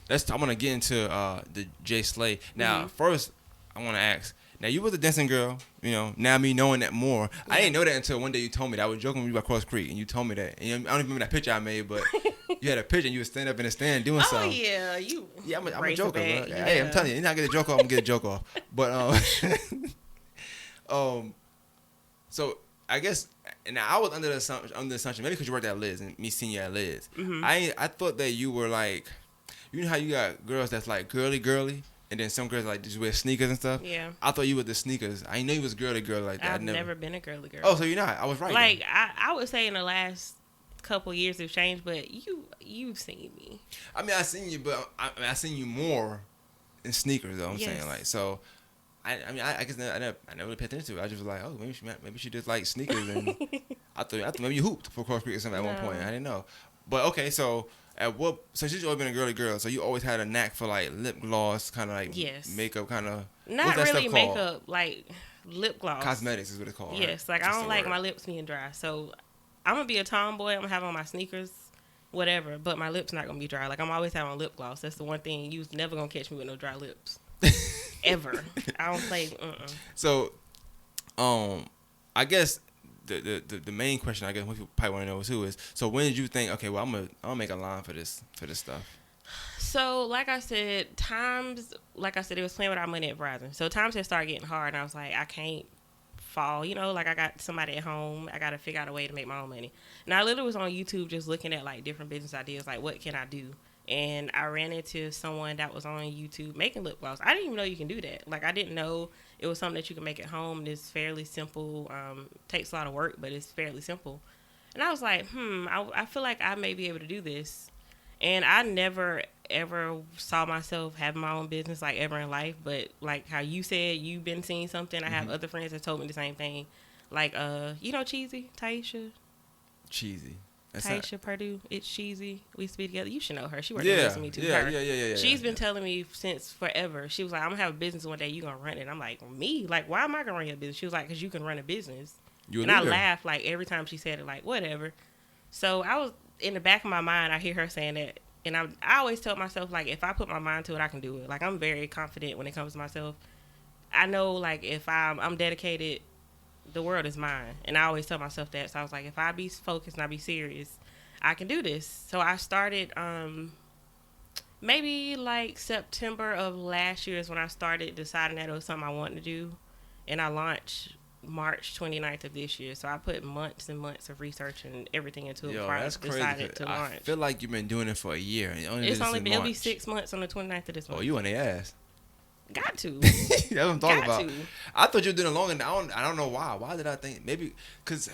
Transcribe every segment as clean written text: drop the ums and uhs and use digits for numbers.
I want to get into the Jaislay. Now, Mhm. first, I want to ask. Now, you was a dancing girl, you know. Now, me knowing that more, I Yeah. didn't know that until one day you told me that. I was joking with you about Cross Creek, and you told me that. And I don't even remember that picture I made, but you had a picture, and you was standing up in the stand doing Oh something. yeah, you Yeah, I'm a joker, bro. Razorback. Hey, I'm Yeah. telling you, you're not get a joke off, I'm gonna get a joke off. But um, so I guess, and I was under the assumption, maybe because you worked at Liz and me seeing you at Liz, Mhm. I thought that you were like, you know how you got girls that's like girly, and then some girls like just wear sneakers and stuff. Yeah. I thought you were the sneakers. I know you was girly like that. I I've never. never been a girly girl. Oh, so you're not? I was right then. Like I would say in the last couple years have changed, but you've seen me. I mean, I seen you, but I seen you more in sneakers though. I'm saying Yes. like so. I guess I never really paid attention to it. I just was like, oh, maybe she just like sneakers, and I thought maybe you hooped for Cross Creek or something at one point. No. I didn't know, but okay. So so she's always been a girly girl. So you always had a knack for like lip gloss, kind of like Yes. makeup, kind of what's Not that really stuff called? makeup, like lip gloss. Cosmetics is what it's called, right? Yes, like I That's don't the like word. my lips being dry. So I'm gonna be a tomboy. I'm gonna have on my sneakers, whatever. But my lips not gonna be dry. Like I'm always having lip gloss. That's the one thing you's never gonna catch me with no dry lips ever. I don't play. So, I guess the main question I guess most people probably want to know is who is. So when did you think, okay, well I'm gonna make a line for this stuff? So like I said, times like I said, it was playing with our money at Verizon. So times had started getting hard, and I was like, I can't fall. You know, like I got somebody at home. I got to figure out a way to make my own money. And I literally was on YouTube just looking at like different business ideas, like what can I do. And I ran into someone that was on YouTube making lip gloss. I didn't even know you can do that. Like I didn't know it was something that you can make at home. And it's fairly simple. Takes a lot of work, but it's fairly simple. And I was like, I feel like I may be able to do this. And I never ever saw myself having my own business like ever in life. But like how you said you've been seeing something, I have Mm-hmm. other friends that told me the same thing. Like you know Cheesy, Cheesy. That's not. Taisha Purdue. It's Cheesy. We used to be together. You should know her. She worked at Yeah, Listen Me too. yeah, Her. yeah, yeah, yeah, yeah. She's been Yeah. telling me since forever. She was like, I'm gonna have a business one day. You gonna run it? I'm like, me? Like, why am I gonna run your business? She was like, because you can run a business. You a And I leader. laughed like every time she said it. Like whatever. So I was in the back of my mind. I hear her saying that, and I always tell myself like, if I put my mind to it, I can do it. Like I'm very confident when it comes to myself. I know like if I'm dedicated, the world is mine, and I always tell myself that. So I was like, if I be focused and I be serious, I can do this. So I started maybe like September of last year is when I started deciding that it was something I wanted to do, and I launched March 29th of this year. So I put months and months of research and everything into it Yo, before I that's crazy. decided to 'Cause I launch. feel like you've been doing it for a year. And you only It's did it only since been, it'll be March. 6 months on the 29th of this Oh, month. you on their ass. Got to. That's what I'm talking Got about. to. I thought you were doing it longer. I don't know why. Why did I think maybe because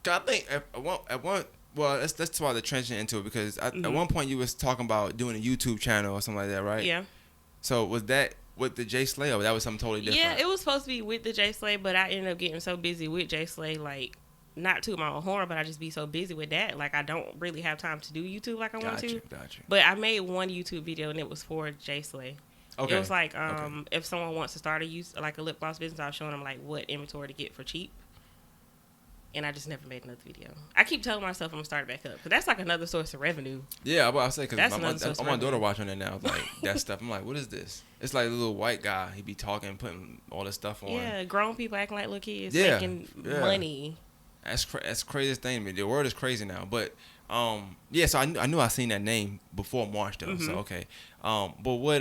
I think at one well let's try to transition into it because at one point you was talking about doing a YouTube channel or something like that, right? Yeah. So was that with the Jaislay or that was something totally different? Yeah, it was supposed to be with the Jaislay, but I ended up getting so busy with Jaislay, like, not to my own horn, but I just be so busy with that. Like, I don't really have time to do YouTube like I want to. Gotcha. But I made one YouTube video, and it was for Jaislay. Okay. It was like, Okay. if someone wants to start like a lip gloss business, I was showing them, like, what inventory to get for cheap. And I just never made another video. I keep telling myself I'm going to start it back up. Because that's like another source of revenue. Yeah, I say because That's another source of my daughter revenue. watching it now, like that stuff. I'm like, what is this? It's like a little white guy. He be talking, putting all this stuff on. Yeah, grown people acting like little kids, Yeah, making yeah. money. That's craziest thing to me. The world is crazy now. But yeah. So I knew I seen that name before March though. So okay. But what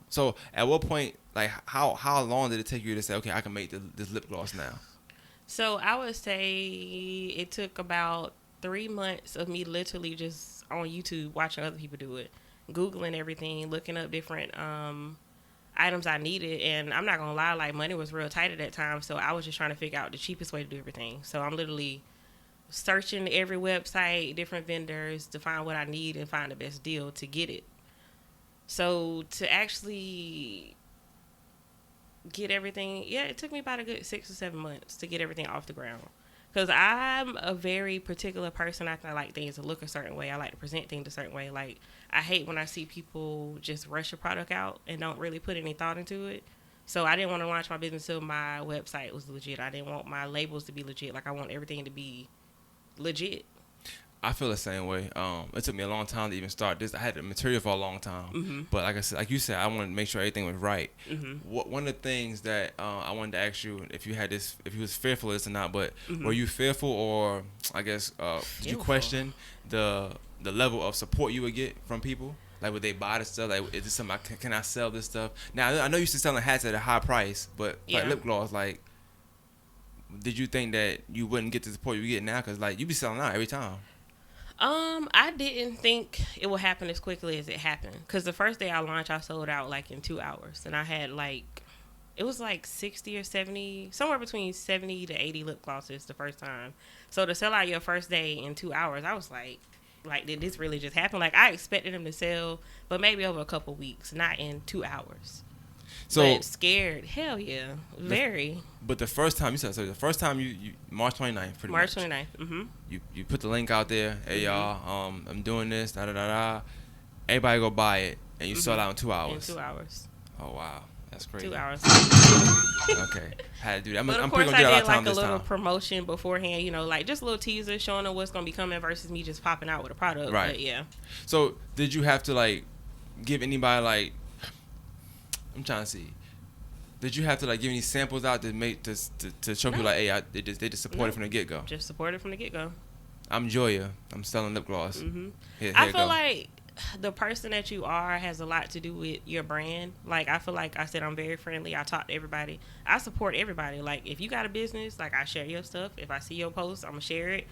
so at what point like how long did it take you to say okay I can make this lip gloss now? So I would say it took about 3 months of me literally just on YouTube watching other people do it, Googling everything, looking up different items I needed. And I'm not going to lie, like money was real tight at that time. So I was just trying to figure out the cheapest way to do everything. So I'm literally searching every website, different vendors to find what I need and find the best deal to get it. So to actually get everything, yeah, it took me about a good 6 or 7 months to get everything off the ground. Because I'm a very particular person. I like things to look a certain way. I like to present things a certain way. Like, I hate when I see people just rush a product out and don't really put any thought into it. So I didn't want to launch my business until my website was legit. I didn't want my labels to be legit. Like, I want everything to be legit. I feel the same way. It took me a long time to even start this. I had the material for a long time, but like I said, like you said, I wanted to make sure everything was right. One of the things that I wanted to ask you if you had this, if you was fearful of this or not, but were you fearful, or I guess did you question the level of support you would get from people? Like, would they buy the stuff? Like, is this something? Can I sell this stuff? Now, I know you used to selling hats at a high price, but like lip gloss, like, did you think that you wouldn't get the support you get now? Because like you be selling out every time. I didn't think it would happen as quickly as it happened. Because the first day I launched, I sold out like in 2 hours. And I had like, it was like 60 or 70, somewhere between 70 to 80 lip glosses the first time. So to sell out your first day in 2 hours, I was like, did this really just happen? Like, I expected them to sell, but maybe over a couple weeks, not in 2 hours. So but scared, hell yeah, very. But the first time you said, so the first time you March 29th, pretty much. March 29th. You put the link out there. Hey y'all, I'm doing this. Da da da da. Everybody go buy it, and you sold out in 2 hours. In 2 hours. Oh wow, that's crazy. 2 hours. Okay, had to do that. But I'm of course, pretty gonna I get did a lot of time like a this little time. promotion beforehand. You know, like just a little teaser showing them what's gonna be coming versus me just popping out with a product. Right. But yeah. So did you have to like give anybody like? I'm trying to see. Did you have to like give any samples out to make to show people like, hey, they just support it from the get go? Just support it from the get go. I'm Joya. I'm selling lip gloss. Here I feel like the person that you are has a lot to do with your brand. Like, I feel like I said, I'm very friendly. I talk to everybody. I support everybody. Like, if you got a business, like, I share your stuff. If I see your post, I'm gonna share it.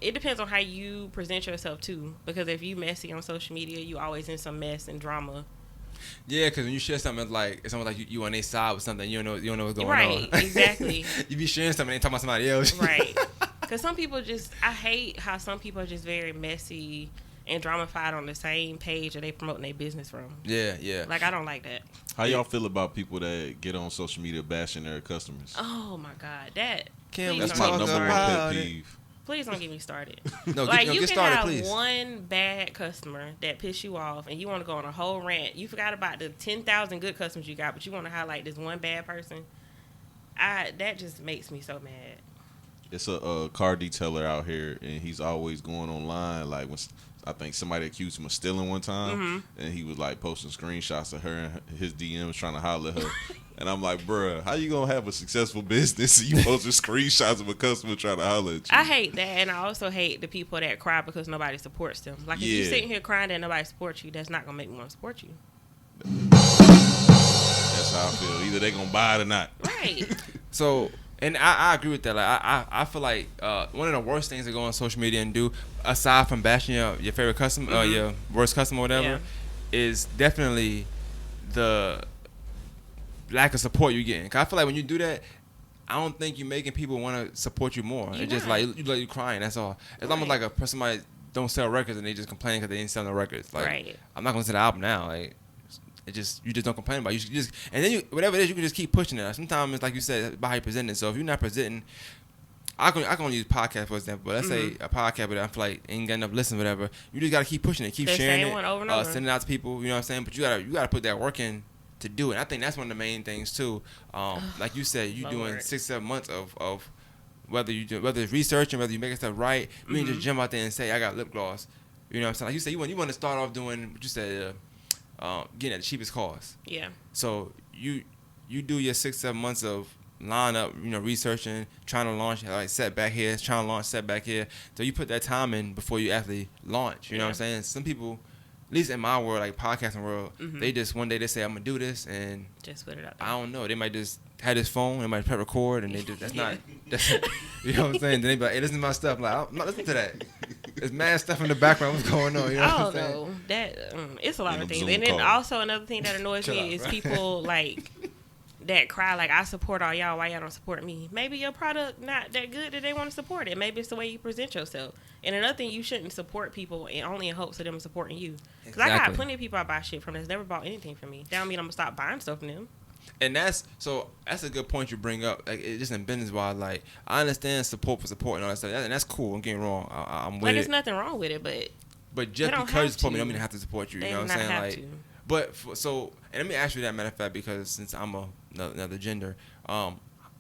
It depends on how you present yourself too. Because if you messy on social media, you always in some mess and drama. Yeah, because when you share something it's almost like you on their side with something, you don't know what's going on. Right, exactly. You be sharing something and talking about somebody else. Right. Because some people I hate how some people are just very messy and dramified on the same page that they promoting their business from. Yeah, yeah. Like, I don't like that. How y'all feel about people that get on social media bashing their customers? Oh my God, that's my number one pet peeve. Please don't get me started. No, like, get you can started, have please. one bad customer that piss you off and you want to go on a whole rant. You forgot about the 10,000 good customers you got, but you want to highlight this one bad person. That just makes me so mad. It's a car detailer out here, and he's always going online. Like, when I think somebody accused him of stealing one time, and he was like posting screenshots of her and his DMs trying to holler at her. And I'm like, bruh, how you gonna have a successful business and you posting screenshots of a customer trying to holler at you? I hate that, and I also hate the people that cry because nobody supports them. Like, if you sitting here crying that nobody supports you, that's not gonna make me want to support you. That's how I feel. Either they gonna buy it or not. Right. So, and I agree with that. Like, I feel like one of the worst things to go on social media and do, aside from bashing your favorite customer, your worst customer, or whatever, is definitely the lack of support you're getting. 'Cause I feel like when you do that, I don't think you're making people want to support you more. It's just like you crying. That's all. It's almost like a person might don't sell records and they just complain because they didn't sell no records. Like, I'm not gonna sell the album now. Like, you just don't complain about it. You just and then whatever it is, you can just keep pushing it. Sometimes it's like you said about how you present it. So if you're not presenting, I can only use podcast for example. But let's say a podcast, but I feel like ain't got enough listen, whatever. You just gotta keep pushing it, keep sharing it, over and over. Sending it out to people. You know what I'm saying? But you gotta put that work in to do it. And I think that's one of the main things too. Like you said, you doing 6-7 months of whether it's researching, whether you making stuff right. You ain't just jump out there and say I got lip gloss. You know what I'm saying? Like you said, you want to start off doing what you said, getting at the cheapest cost. Yeah. So you do your 6-7 months of line up, researching, trying to launch, like setback here, trying to launch setback here. So you put that time in before you actually launch. You know what I'm saying? Some people, at least in my world, like podcasting world, they just one day they say I'm gonna do this and just put it out there. I don't know. They might just have this phone, they might press record, and they just that's you know what I'm saying? Then they be like, hey, listen to my stuff. I'm like, I'm not listening to that. There's mad stuff in the background. What's going on? You know what I'm saying? know. That it's a lot of things. And then also another thing that annoys me is people like that cry like I support all y'all. Why y'all don't support me? Maybe your product not that good that they want to support it. Maybe it's the way you present yourself. And another thing, you shouldn't support people and only in hopes of them supporting you. Because I got plenty of people I buy shit from that's never bought anything from me. That don't mean I'm gonna stop buying stuff from them. And that's a good point you bring up. Like, it just in business wise, like I understand support for support and all that stuff, and that's cool. Don't get me wrong. I'm with like, it. there's nothing wrong with it, but just because you support me, don't mean I have to support you. They You know what not I'm saying? have Like, to. but and let me ask you that, matter of fact, because since I'm another gender,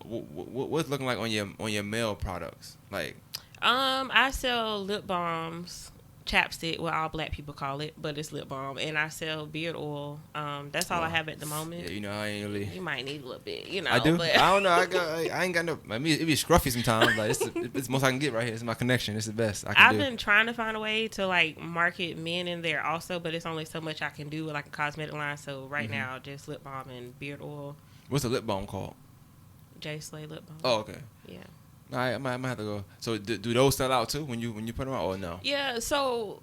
what's looking like on your male products? Like, I sell lip balms, chapstick, what all black people call it, but it's lip balm, and I sell beard oil. That's all I have at the moment. Yeah, I ain't really. You might need a little bit, I do. But I don't know. I ain't got no. I mean, it be scruffy sometimes. Like it's the most I can get right here. It's my connection. It's the best I can I've do. been trying to find a way to like market men in there also, but it's only so much I can do with like a cosmetic line. So right now, just lip balm and beard oil. What's the lip balm called? Jaislay lip balm. Oh, okay. Yeah. All right, I might have to go. So do those sell out too when you put them out or no? Yeah. So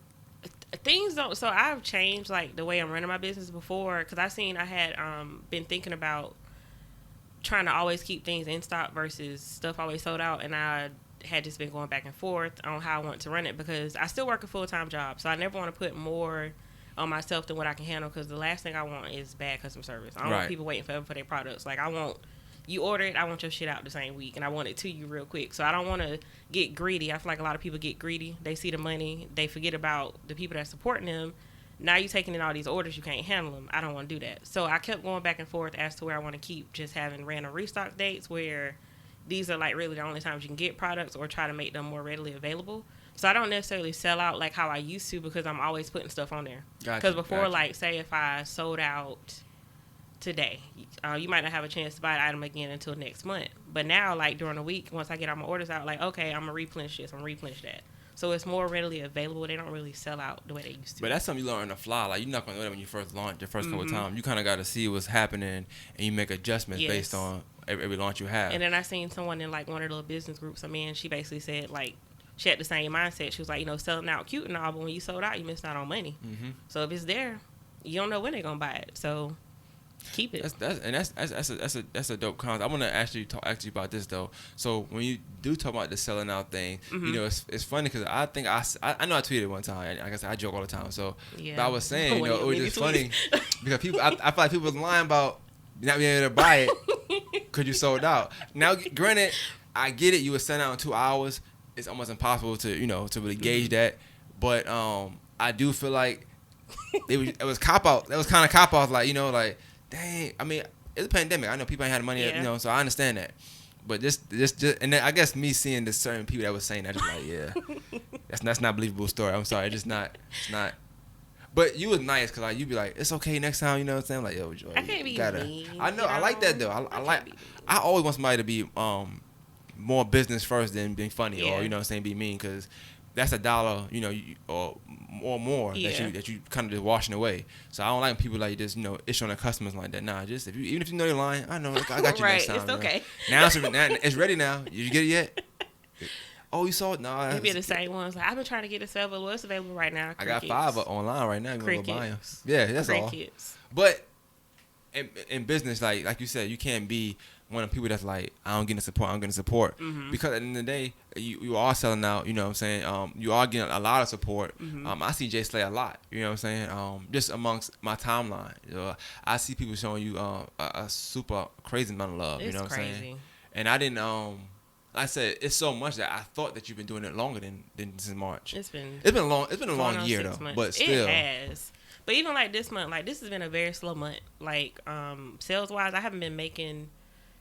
things don't. So I've changed like the way I'm running my business before because I had been thinking about trying to always keep things in stock versus stuff always sold out, and I had just been going back and forth on how I want to run it because I still work a full-time job, so I never want to put more on myself than what I can handle because the last thing I want is bad customer service. I don't want people waiting forever for their products. Like, I want you order it, I want your shit out the same week, and I want it to you real quick. So I don't want to get greedy. I feel like a lot of people get greedy. They see the money, they forget about the people that's supporting them. Now you taking in all these orders, you can't handle them. I don't want to do that. So I kept going back and forth as to where I want to keep just having random restock dates where these are like really the only times you can get products or try to make them more readily available. So I don't necessarily sell out like how I used to because I'm always putting stuff on there. Because before, like, say if I sold out today, you might not have a chance to buy the item again until next month. But now, like, during the week, once I get all my orders out, like, okay, I'm going to replenish this, I'm going to replenish that. So it's more readily available. They don't really sell out the way they used to. But that's something you learn on the fly. Like, you're not going to know that when you first launch, your first couple of times. You kind of got to see what's happening, and you make adjustments based on every launch you have. And then I seen someone in, like, one of the business groups, she basically said, like, she had the same mindset. She was like, selling out cute and all, but when you sold out, you missed out on money. Mm-hmm. So if it's there, you don't know when they're going to buy it. So keep it. That's a dope concept. I want to actually talk about this though. So when you do talk about the selling out thing, it's funny because I think I know I tweeted one time. Like I said, I joke all the time. So but I was saying, it was just funny because people. I feel like people was lying about not being able to buy it because you sold out. Now, granted, I get it. You were selling out in 2 hours. It's almost impossible to to really gauge that. But I do feel like it was cop out. That was kind of cop out. Like like. Dang, I mean, it's a pandemic. I know people ain't had money, so I understand that. But just, and then I guess me seeing the certain people that was saying that, just like, that's not a believable story. I'm sorry, it's not. But you was nice because you'd be like, it's okay next time. You know what I'm saying? Like, yo, Joy, I can't be mean. I know, I like that though. I always want somebody to be more business first than being funny or be mean because that's $1, or more that you kind of just washing away. So I don't like when people like just issue on their customers like that. Nah, just even if you know you're lying, I know I got you next time. It's okay. Now it's ready now. Did you get it yet? Oh, you saw it? No. It be the same ones. Like, I've been trying to get it available. It's available right now. I got 5 online right now. You want to go buy them? Yeah, that's Crickets. all. But in business, like you said, you can't be one of the people that's like, I don't get the support, Mm-hmm. Because at the end of the day, you are selling out, you know what I'm saying? You are getting a lot of support. Mm-hmm. I see Jaislay a lot, you know what I'm saying? Just amongst my timeline. I see people showing you a super crazy amount of love, you know what I'm saying? And I didn't, I said, it's so much that I thought that you've been doing it longer than since March. It's been a long year though, months. But still. It has. But even like this month, like this has been a very slow month. Like sales wise, I haven't been making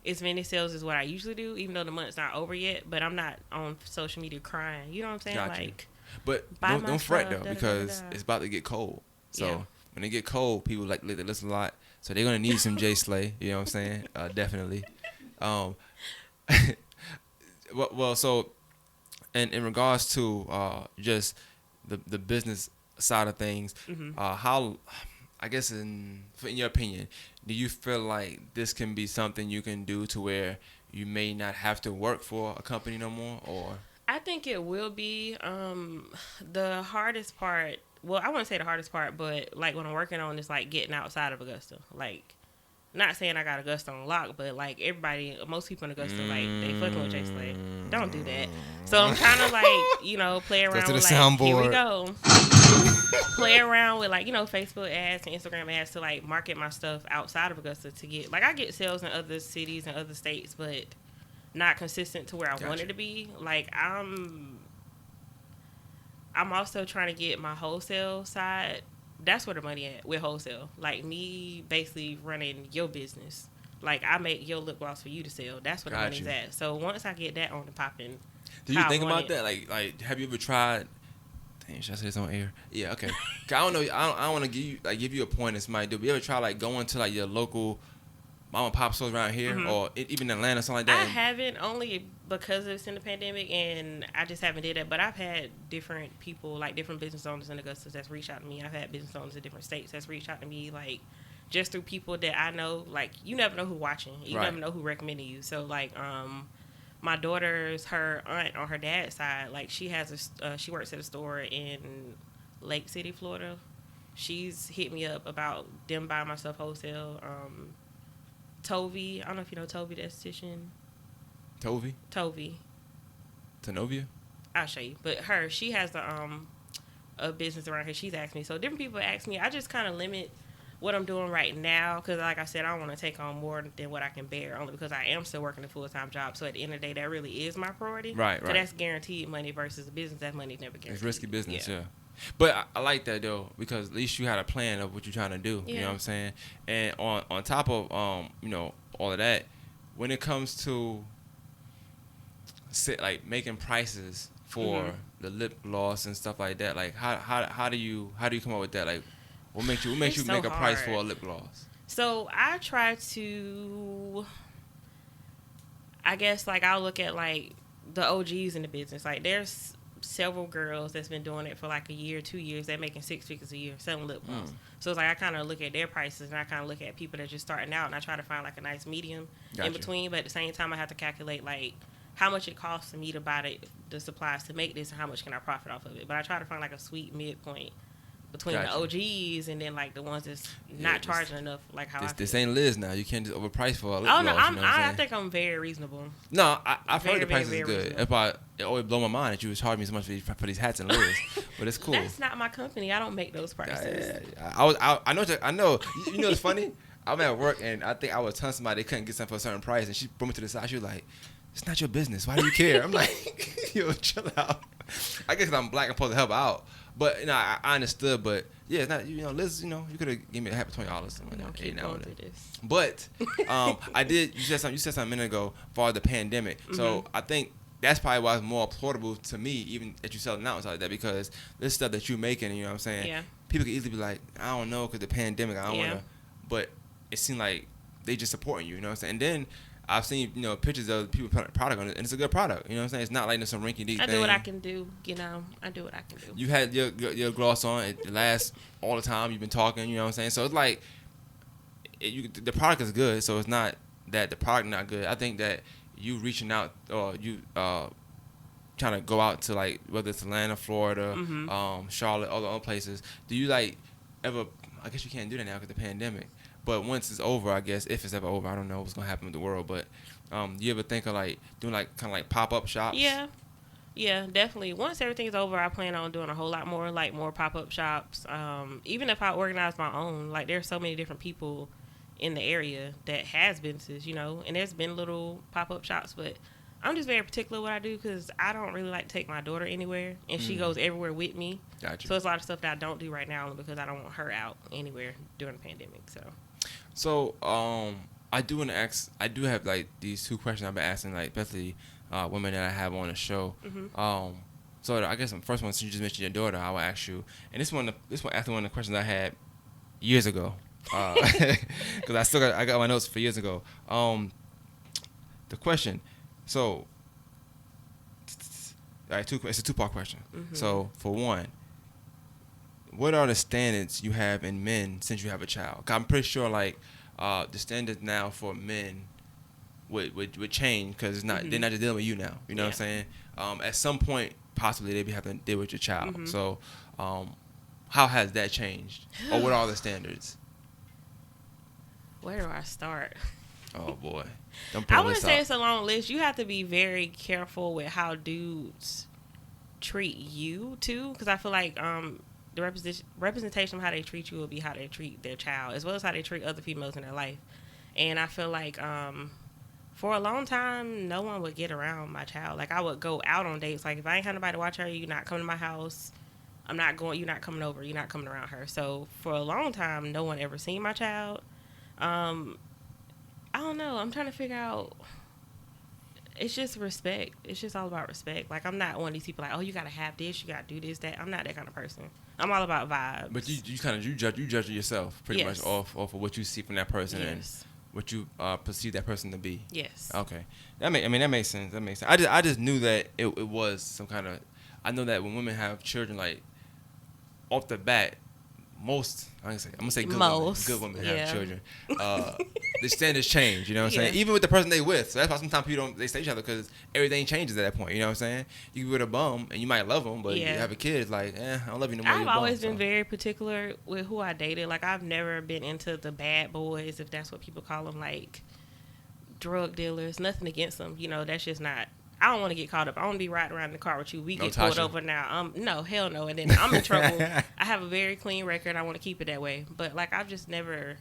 as many sales as what I usually do, even though the month's not over yet. But I'm not on social media crying. You know what I'm saying? Got like, you. But don't fret though, because it's about to get cold. So when it get cold, people like they listen a lot. So they're gonna need some Jaislay. You know what I'm saying? Definitely. Well, so in regards to just the business side of things, how, I guess in your opinion, do you feel like this can be something you can do to where you may not have to work for a company no more? Or I think it will be. The hardest part, well, I wouldn't say the hardest part, but like what I'm working on is like getting outside of Augusta. Like, not saying I got Augusta on lock, but like most people in Augusta, like they fucking with Jaislay. Don't do that. So I'm kind of like, play around with like, soundboard. Here we go. Play around with like, Facebook ads and Instagram ads to like market my stuff outside of Augusta to get, like, I get sales in other cities and other states, but not consistent to where I want it to be. Like, I'm also trying to get my wholesale side. That's where the money at with wholesale. Like me basically running your business. Like, I make your lip gloss for you to sell. That's what the money's at. So once I get that on the popping, do you think about that? Like, have you ever tried? Dang, should I say this on air? Yeah, okay. 'Cause I don't know. I don't want to give you a point. This might do. But you ever try like going to like your local mom and pop stores around here, or even Atlanta, something like that? I haven't, only because it's in the pandemic, and I just haven't did that. But I've had different people, like different business owners in Augusta that's reached out to me. I've had business owners in different states that's reached out to me, like just through people that I know. Like, you never know who's watching. You never know who recommended you. So like, my daughter's, her aunt on her dad's side, like she has she works at a store in Lake City, Florida. She's hit me up about them buying my stuff wholesale. Tovi, I don't know if you know Tovi, the esthetician. Tovi. Tanovia. I'll show you. But she has a business around here. She's asked me. So different people ask me. I just kind of limit what I'm doing right now because, like I said, I don't want to take on more than what I can bear, only because I am still working a full-time job. So at the end of the day, that really is my priority. Right. So that's guaranteed money versus a business. That money's never guaranteed. It's risky business, yeah. But I like that though, because at least you had a plan of what you're trying to do. Yeah. You know what I'm saying? And on top of all of that, when it comes to like making prices for the lip gloss and stuff like that, like how do you come up with that? Like, what makes you make a price for a lip gloss? So I try to, I guess, like I'll look at like the OGs in the business. Like there's several girls that's been doing it for like a year, 2 years. They're making 6 figures a year selling lip gloss. So it's like I kind of look at their prices, and I kind of look at people that just starting out, and I try to find like a nice medium in between. But at the same time, I have to calculate like how much it costs for me to buy the supplies to make this, and how much can I profit off of it. But I try to find like a sweet midpoint between the OGs and then like the ones that's not charging enough, like how this ain't Liz now. You can't just overprice for a lip gloss. No, I think I'm very reasonable. No, I've heard the prices is good. It always blow my mind that you was charging me so much for these hats and Liz, but it's cool. That's not my company. I don't make those prices. I know. You know, it's funny. I'm at work and I think I was telling somebody they couldn't get something for a certain price, and she brought me to the side. She was like, "It's not your business. Why do you care?" I'm like, "Yo, chill out." I guess 'cause I'm black, I'm supposed to help out. But I understood. But yeah, it's not, Liz, you could have given me a hat for $20. But I did. You said something a minute ago for the pandemic. So I think that's probably why it's more affordable to me, even that you selling out and stuff like that, because this stuff that you're making, you know what I'm saying? Yeah. People could easily be like, I don't know, because the pandemic, I don't want to. But it seemed like they just supporting you, you know what I'm saying? And then I've seen, pictures of people putting product on it, and it's a good product. You know what I'm saying? It's not like some rinky-dink thing. I do what I can do. I do what I can do. You had your gloss on. It lasts all the time. You've been talking. You know what I'm saying? So it's like the product is good. So it's not that the product not good. I think that you reaching out or you trying to go out to like whether it's Atlanta, Florida, Charlotte, all the other places. Do you like ever? I guess you can't do that now because of the pandemic. But once it's over, I guess, if it's ever over, I don't know what's going to happen with the world. But do you ever think of, like, doing, like, kind of like pop-up shops? Yeah, definitely. Once everything's over, I plan on doing a whole lot more, like, more pop-up shops. Even if I organize my own, like, there's so many different people in the area that has businesses, and there's been little pop-up shops. But I'm just very particular what I do because I don't really like to take my daughter anywhere, and she goes everywhere with me. Gotcha. So it's a lot of stuff that I don't do right now because I don't want her out anywhere during the pandemic, So, I do want to ask. I do have like these two questions I've been asking, like especially women that I have on the show. So I guess the first one, since you just mentioned your daughter, I will ask you. And this one after one of the questions I had years ago, because I got my notes for years ago. The question. So, all right, it's a two-part question. So, for one, what are the standards you have in men since you have a child? 'Cause I'm pretty sure, like, the standards now for men would change because they're not just dealing with you now. You know what I'm saying? At some point, possibly they have to deal with your child. So, how has that changed, or what are the standards? Where do I start? Oh boy, I wouldn't say it's a long list. You have to be very careful with how dudes treat you too, because I feel like the representation of how they treat you will be how they treat their child, as well as how they treat other females in their life. And I feel like for a long time, no one would get around my child. Like, I would go out on dates. Like, if I ain't had nobody to watch her, you're not coming to my house. You're not coming over. You're not coming around her. So for a long time, no one ever seen my child. I don't know. I'm trying to figure out. It's just respect. It's just all about respect. Like, I'm not one of these people like, oh, you gotta have this, you gotta do this, that. I'm not that kind of person. I'm all about vibes. But you kind of you judge yourself pretty much off of what you see from that person and what you perceive that person to be. Yes. Okay. That makes sense. I just knew that it was some kind of. I know that when women have children, like off the bat, I'm gonna say good women have children. The standards change, you know what I'm saying? Even with the person they with. So that's why sometimes people they stay each other because everything changes at that point. You know what I'm saying? You be with a bum and you might love him, but you have a kid. It's like, I don't love you no more. I've always been very particular with who I dated. Like, I've never been into the bad boys, if that's what people call them, like drug dealers. Nothing against them. You know, that's just not. I don't want to get caught up. I want to be riding around in the car with you. We get pulled over now. No, hell no. And then I'm in trouble. I have a very clean record. I want to keep it that way. But, like, I've just never...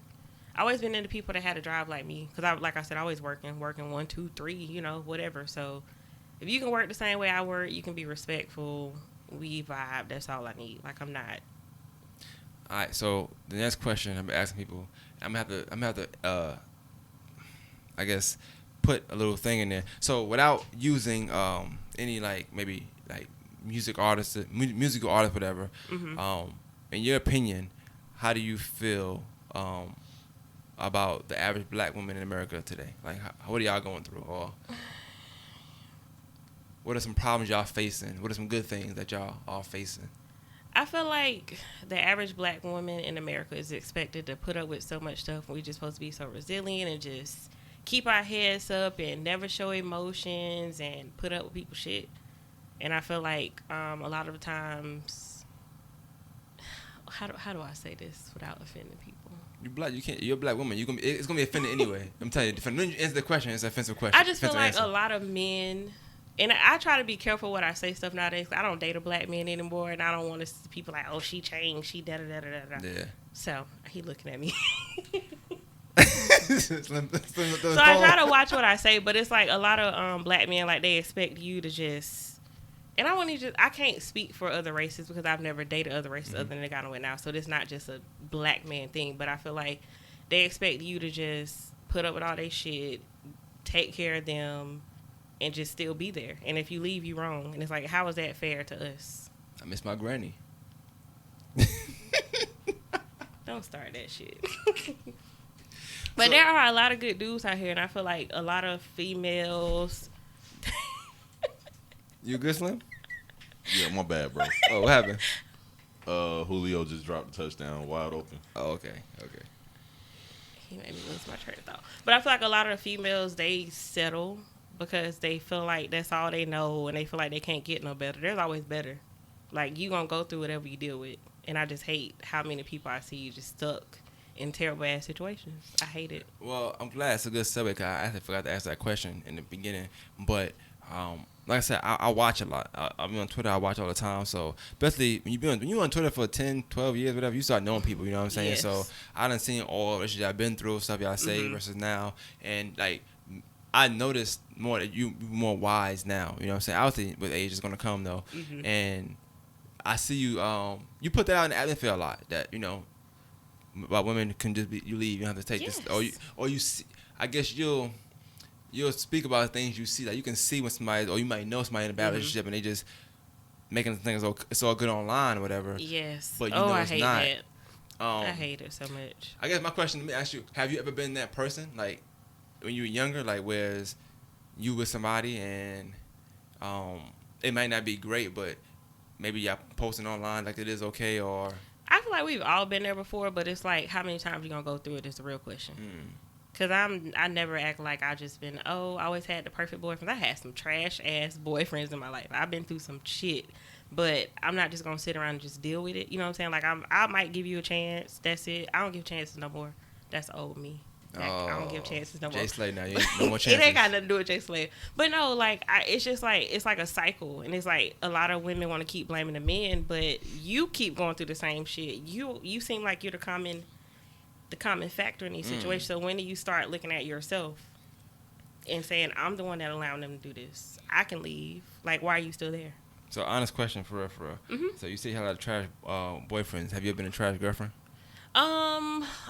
I always been into people that had to drive like me. Because, like I said, always working 1, 2, 3, you know, whatever. So, if you can work the same way I work, you can be respectful. We vibe. That's all I need. Like, I'm not... All right, so the next question I'm asking people, I'm gonna have to I guess... put a little thing in there. So without using any maybe musical artists, whatever. Mm-hmm. In your opinion, how do you feel about the average black woman in America today? Like, what are y'all going through, or what are some problems y'all facing? What are some good things that y'all are facing? I feel like the average black woman in America is expected to put up with so much stuff. We're just supposed to be so resilient and just keep our heads up and never show emotions and put up with people's shit. And I feel like a lot of the times, how do I say this without offending people? You're black. You can't. You're a black woman. It's gonna be offended anyway. I'm telling you. When you answer the question, it's an offensive question. I just feel like a lot of men, and I try to be careful what I say stuff nowadays. I don't date a black man anymore, and I don't want to see people like, oh, she changed, she da da da da da. Yeah. So he looking at me. So I try to watch what I say, but it's like a lot of black men, like, they expect you to just, and I can't speak for other races because I've never dated other races other than the guy I'm with now, so it's not just a black man thing, but I feel like they expect you to just put up with all their shit, take care of them, and just still be there, and if you leave, you wrong, and it's like, how is that fair to us? I miss my granny. Don't start that shit. But there are a lot of good dudes out here, and I feel like a lot of females. You good, Slim? Yeah, my bad, bro. Oh, what happened? Julio just dropped a touchdown, wide open. Oh, okay. He made me lose my train of thought. But I feel like a lot of the females, they settle because they feel like that's all they know, and they feel like they can't get no better. There's always better. Like, you gonna go through whatever you deal with, and I just hate how many people I see just stuck in terrible ass situations. I hate it. Well, I'm glad it's a good subject. I actually forgot to ask that question in the beginning, but like I said, I watch a lot. I be on Twitter. I watch all the time. So especially when you on Twitter for 10, 12 years, whatever, you start knowing people. You know what I'm saying? Yes. So I done seen all the shit I've been through, stuff y'all say versus now, and like I noticed more that you more wise now. You know what I'm saying? Obviously, with age is gonna come though, and I see you. You put that out in the atmosphere a lot. That about women can just be, you leave, you don't have to take this, or you see, I guess you'll speak about things you see, like you can see when somebody, or you might know somebody in a bad relationship and they just making things it's all good online or whatever. Yes. But you know I it's hate not. that. I hate it so much. I guess my question, let me ask you, have you ever been that person, like when you were younger, like whereas you with somebody and it might not be great, but maybe y'all posting online like it is okay, or I feel like we've all been there before, but it's like, how many times you gonna go through it is the real question. Cause I never act like I just been, I always had the perfect boyfriend. I had some trash ass boyfriends in my life. I've been through some shit, but I'm not just gonna sit around and just deal with it. You know what I'm saying? Like I might give you a chance. That's it. I don't give chances no more. That's old me. I don't give chances no more. Jaislay now, you ain't no more chances. It ain't got nothing to do with Jaislay. But no, like it's just like it's like a cycle, and it's like a lot of women want to keep blaming the men, but you keep going through the same shit. You seem like you're the common factor in these situations. So when do you start looking at yourself and saying, I'm the one that allowing them to do this? I can leave. Like, why are you still there? So honest question for real. So you say you had a lot of trash boyfriends. Have you ever been a trash girlfriend?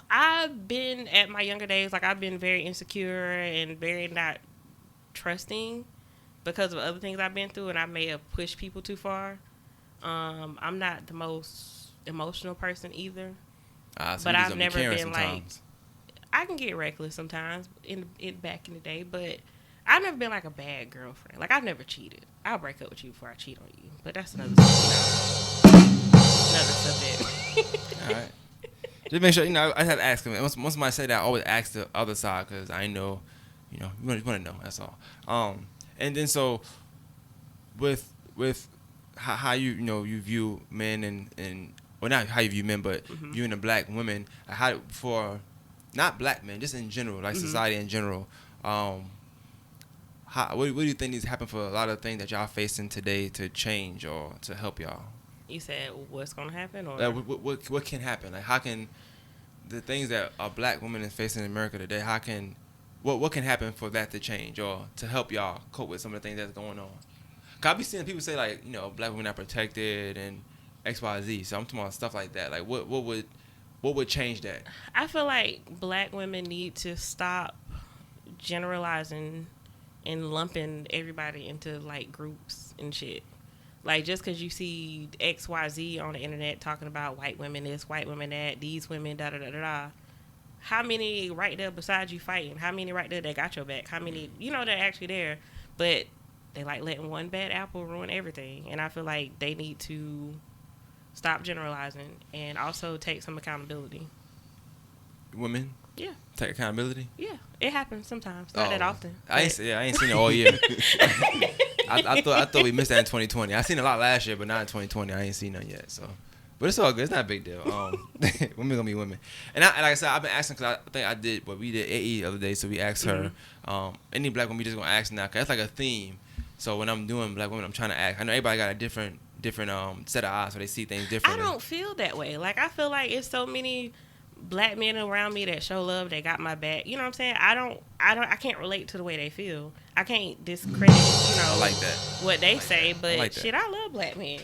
I've been at my younger days, like I've been very insecure and very not trusting because of other things I've been through, and I may have pushed people too far. I'm not the most emotional person either, So but you I've just never caring been like sometimes. I can get reckless sometimes in back in the day, but I've never been like a bad girlfriend. Like I've never cheated. I'll break up with you before I cheat on you, but that's another another subject. All right. Just make sure, I have to ask him. Once somebody say that, I always ask the other side because I know, you want to know. That's all. And then so with how you view men and well, not how you view men, but viewing the black women, how for not black men, just in general, like society in general. What do you think needs to happen for a lot of things that y'all facing today to change or to help y'all? You said what's gonna happen, or what can happen? Like how can the things that a black woman is facing in America today? What can happen for that to change or to help y'all cope with some of the things that's going on? Cause I be seeing people say like black women not protected and X Y Z. So I'm talking about stuff like that. Like what would change that? I feel like black women need to stop generalizing and lumping everybody into like groups and shit. Like just because you see XYZ on the internet talking about white women this, white women that, these women da da da da da. How many right there beside you fighting? How many right there that got your back? How many they're actually there, but they like letting one bad apple ruin everything. And I feel like they need to stop generalizing and also take some accountability. Women? Yeah. Take accountability? Yeah. It happens sometimes. Not that often. I ain't seen it all year. I thought we missed that in 2020. I seen a lot last year, but not in 2020. I ain't seen none yet. So, but it's all good. It's not a big deal. Women gonna be women. And like I said, I've been asking because I think I did what we did AE the other day. So we asked her, any black woman we just gonna ask now because it's like a theme. So when I'm doing black women, I'm trying to ask. I know everybody got a different set of eyes, so they see things differently. I don't feel that way. Like I feel like it's so many black men around me that show love, they got my back. You know what I'm saying? I can't relate to the way they feel. I can't discredit, I like that. what they say, but like shit, I love black men.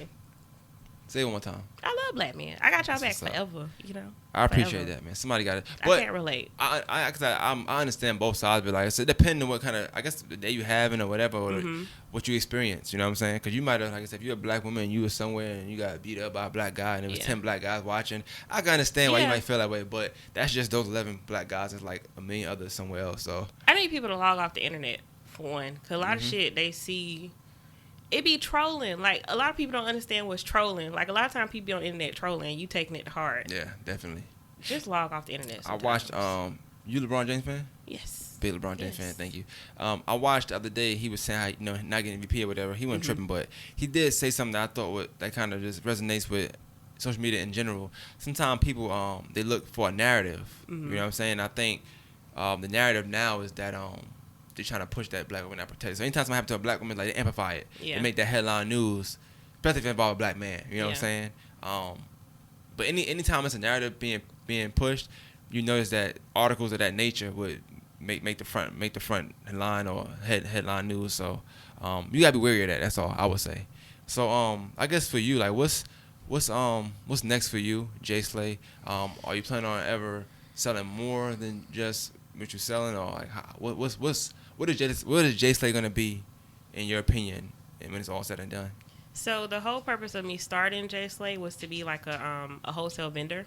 Say it one more time. I love black men. I got y'all That's back what's up. forever, I appreciate that, man. Somebody got it. But I can't relate. I understand both sides, but like I said, depending on what kind of, I guess, the day you having or whatever, or what you experience, you know what I'm saying? Because you might have, like I said, if you're a black woman and you were somewhere and you got beat up by a black guy and there was 10 black guys watching, I can understand why you might feel that way, but that's just those 11 black guys. It's like a million others somewhere else, so. I need people to log off the internet, for one, because a lot of shit they see, it be trolling. Like, a lot of people don't understand what's trolling. Like, a lot of times people be on the internet trolling, you taking it to heart. Yeah, definitely. Just log off the internet sometimes. I watched, you LeBron James fan? Yes. Big LeBron James fan, thank you. I watched the other day, he was saying how, not getting MVP or whatever. He wasn't tripping, but he did say something that I thought that kind of just resonates with social media in general. Sometimes people, they look for a narrative. You know what I'm saying? I think the narrative now is that they're trying to push that black woman not protected. So anytime something happens to a black woman, like they amplify it. Yeah. They make that headline news, especially if it involves a black man. You know what I'm saying? But anytime it's a narrative being pushed, you notice that articles of that nature would make the front line or headline news. So you gotta be wary of that. That's all I would say. So I guess for you, like what's next for you, Jaislay? Are you planning on ever selling more than just what you're selling, or like what is Jaislay gonna be, in your opinion, and when it's all said and done? So the whole purpose of me starting Jaislay was to be like a wholesale vendor.